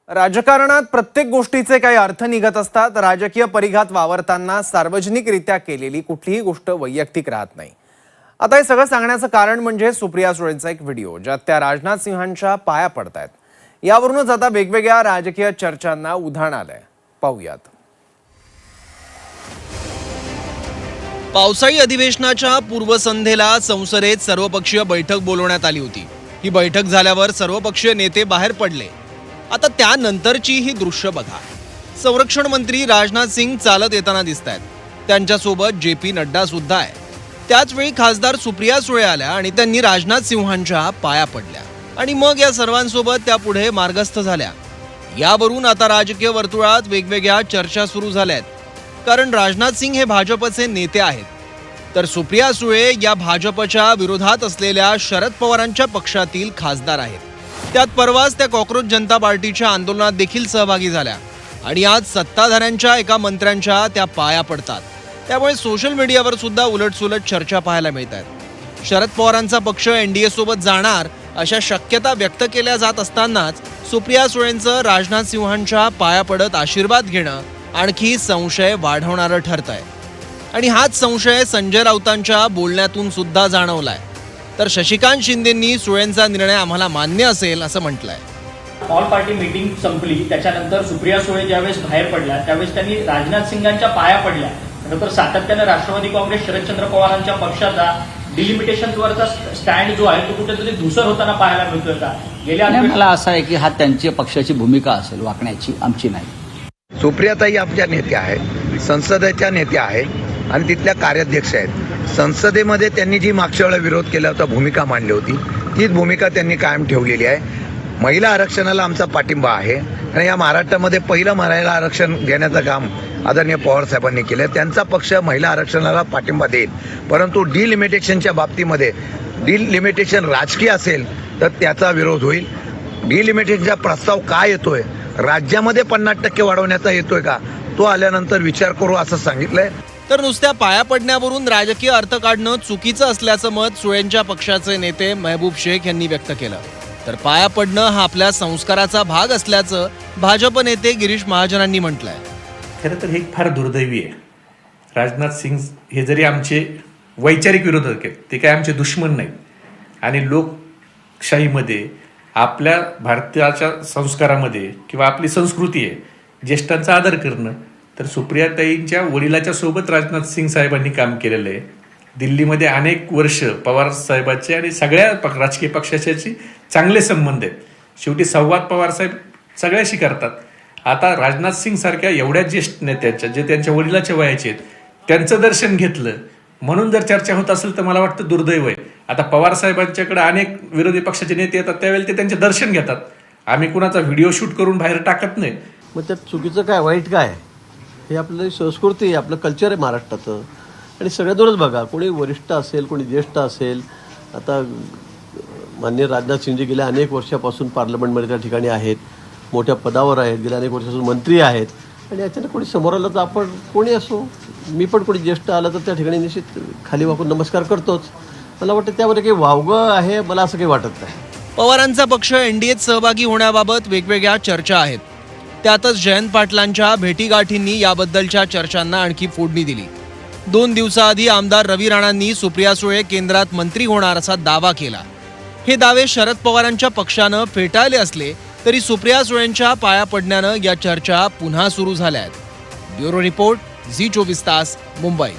राजकारणात प्रत्येक गोष्टीचे काही अर्थ निघत असतात। राजकीय परिघात वावरताना सार्वजनिकरित्या केलेली कुठलीही गोष्ट वैयक्तिक राहत नाही। आता हे सगळं सांगण्याचं कारण म्हणजे सुप्रिया सुळेंचा एक व्हिडिओ, ज्यात त्या राजनाथ सिंहांच्या पाया पडतायत। यावरूनच आता वेगवेगळ्या राजकीय चर्चांना उधाण आलंय। पाहूयात। पावसाळी अधिवेशनाच्या पूर्वसंध्येला संसदेत सर्वपक्षीय बैठक बोलवण्यात आली होती। ही बैठक झाल्यावर सर्वपक्षीय नेते बाहेर पडले। आता त्यानंतरची ही दृश्य बघा। संरक्षण मंत्री राजनाथ सिंग चालत येताना दिसतायत। त्यांच्यासोबत JP नड्डा सुद्धा आहे। त्याचवेळी खासदार सुप्रिया सुळे आल्या आणि त्यांनी राजनाथ सिंहांच्या पाया पडल्या आणि मग या सर्वांसोबत त्या पुढे मार्गस्थ झाल्या। यावरून आता राजकीय वर्तुळात वेगवेगळ्या चर्चा सुरू झाल्यात। कारण राजनाथ सिंग हे भाजपचे नेते आहेत, तर सुप्रिया सुळे या भाजपच्या विरोधात असलेल्या शरद पवारांच्या पक्षातील खासदार आहेत। त्यात परवाच त्या कॉक्रोच जनता पार्टीच्या आंदोलनात देखील सहभागी झाल्या आणि आज सत्ताधाऱ्यांच्या एका मंत्र्यांच्या त्या पाया पडतात। त्यामुळे सोशल मीडियावर सुद्धा उलटसुलट चर्चा पाहायला मिळतात। शरद पवारांचा पक्ष NDA सोबत जाणार अशा शक्यता व्यक्त केल्या जात असतानाच सुप्रिया सुळेंचं राजनाथ सिंहांच्या पाया पडत आशीर्वाद घेणं आणखी संशय वाढवणारं ठरतंय। आणि हाच संशय संजय राऊतांच्या बोलण्यातून सुद्धा जाणवलाय। तर शशिकांत शिंदेंनी सुळेंचा निर्णय आम्हाला मान्य असेल असं म्हटलंय। ऑल पार्टी मीटिंग संपली, त्याच्यानंतर सुप्रिया सुळे ज्यावेळेस बाहेर पडल्या त्यावेळेस त्यांनी राजनाथ सिंगांच्या पाया पडल्या। नंतर सातत्याने राष्ट्रवादी काँग्रेस शरदचंद्र पवारांच्या पक्षाचा डिलिमिटेशनवरचा स्टँड जो आहे तो कुठेतरी धुसर होताना पाहायला मिळतोय का? गेल्या मला असं आहे की हा त्यांची पक्षाची भूमिका असेल, वाकण्याची, आमची नाही। सुप्रियाताई आमच्या नेत्या आहेत, संसदेच्या नेत्या आहेत आणि तिथल्या कार्याध्यक्ष आहेत। संसदेमध्ये त्यांनी जी मागच्या वेळेला विरोध केला होता, भूमिका मांडली होती, तीच भूमिका त्यांनी कायम ठेवलेली आहे। महिला आरक्षणाला आमचा पाठिंबा आहे आणि या महाराष्ट्रामध्ये पहिलं महिला आरक्षण घेण्याचं काम आदरणीय पवार साहेबांनी केलं। त्यांचा पक्ष महिला आरक्षणाला पाठिंबा देईल, परंतु डिलिमिटेशनच्या बाबतीमध्ये डिलिमिटेशन राजकीय असेल तर त्याचा विरोध होईल। डिलिमिटेशनचा प्रस्ताव काय येतोय, राज्यामध्ये 50% वाढवण्याचा येतोय का, तो आल्यानंतर विचार करू असं सांगितलंय। तर नुसत्या पाया पडण्यावरून राजकीय अर्थ काढणं चुकीचं असल्याचं मत सुळेंच्या पक्षाचे नेते महबूब शेख यांनी व्यक्त केलं। तर पाया पडणं हा आपल्या संस्काराचा भाग असल्याचं भाजप नेते गिरीश महाजनांनी म्हटलंय। खरं तर हे फार दुर्दैवी आहे। राजनाथ सिंग हे जरी आमचे वैचारिक विरोधक आहेत, ते काय आमचे दुश्मन नाहीत। आणि लोकशाहीमध्ये आपल्या भारताच्या संस्कारामध्ये किंवा आपली संस्कृती आहे ज्येष्ठांचा आदर करणं। तर सुप्रियाताईंच्या वडिलाच्या सोबत राजनाथ सिंग साहेबांनी काम केलेलं आहे। दिल्लीमध्ये अनेक वर्ष पवार साहेबांचे आणि सगळ्या राजकीय पक्षाचे चांगले संबंध आहेत। शेवटी संवाद पवार साहेब सगळ्याशी करतात। आता राजनाथ सिंग सारख्या एवढ्या ज्येष्ठ नेत्याच्या, जे त्यांच्या वडिलाच्या वयाचे आहेत, त्यांचं दर्शन घेतलं म्हणून जर चर्चा होत असेल तर मला वाटतं दुर्दैव आहे। आता पवार साहेबांच्याकडे अनेक विरोधी पक्षाचे नेते येतात, त्यावेळेला ते त्यांचे दर्शन घेतात। आम्ही कुणाचा व्हिडिओ शूट करून बाहेर टाकत नाही। मग त्यात चुकीचं काय, वाईट काय? हे आपली संस्कृती आहे, आपलं कल्चर आहे महाराष्ट्राचं। आणि सगळ्यातूनच बघा, कोणी वरिष्ठ असेल, कोणी ज्येष्ठ असेल। आता माननीय राजनाथ सिंगजी गेल्या अनेक वर्षापासून पार्लमेंटमध्ये त्या ठिकाणी आहेत, मोठ्या पदावर आहेत, गेल्या अनेक वर्षापासून मंत्री आहेत। आणि याच्यानं कोणी समोर आलं तर आपण कोणी असो, मी पण कोणी ज्येष्ठ आलं तर त्या ठिकाणी निश्चित खाली वाकून नमस्कार करतोच। मला वाटतं त्यावर काही वावगं आहे, मला असं काही वाटत नाही। पवारांचा पक्ष NDAत सहभागी होण्याबाबत वेगवेगळ्या चर्चा आहेत। त्यातच जयंत पाटलांच्या भेटीगाठींनी याबद्दलच्या चर्चांना आणखी फोडणी दिली। 2 दिवसाआधी आमदार रवी राणांनी सुप्रिया सुळे केंद्रात मंत्री होणार असा दावा केला। हे दावे शरद पवारांच्या पक्षानं फेटाळले असले तरी सुप्रिया सुळेंच्या पाया पडण्यानं या चर्चा पुन्हा सुरू झाल्या आहेत। ब्युरो रिपोर्ट, झी 24 तास, मुंबई।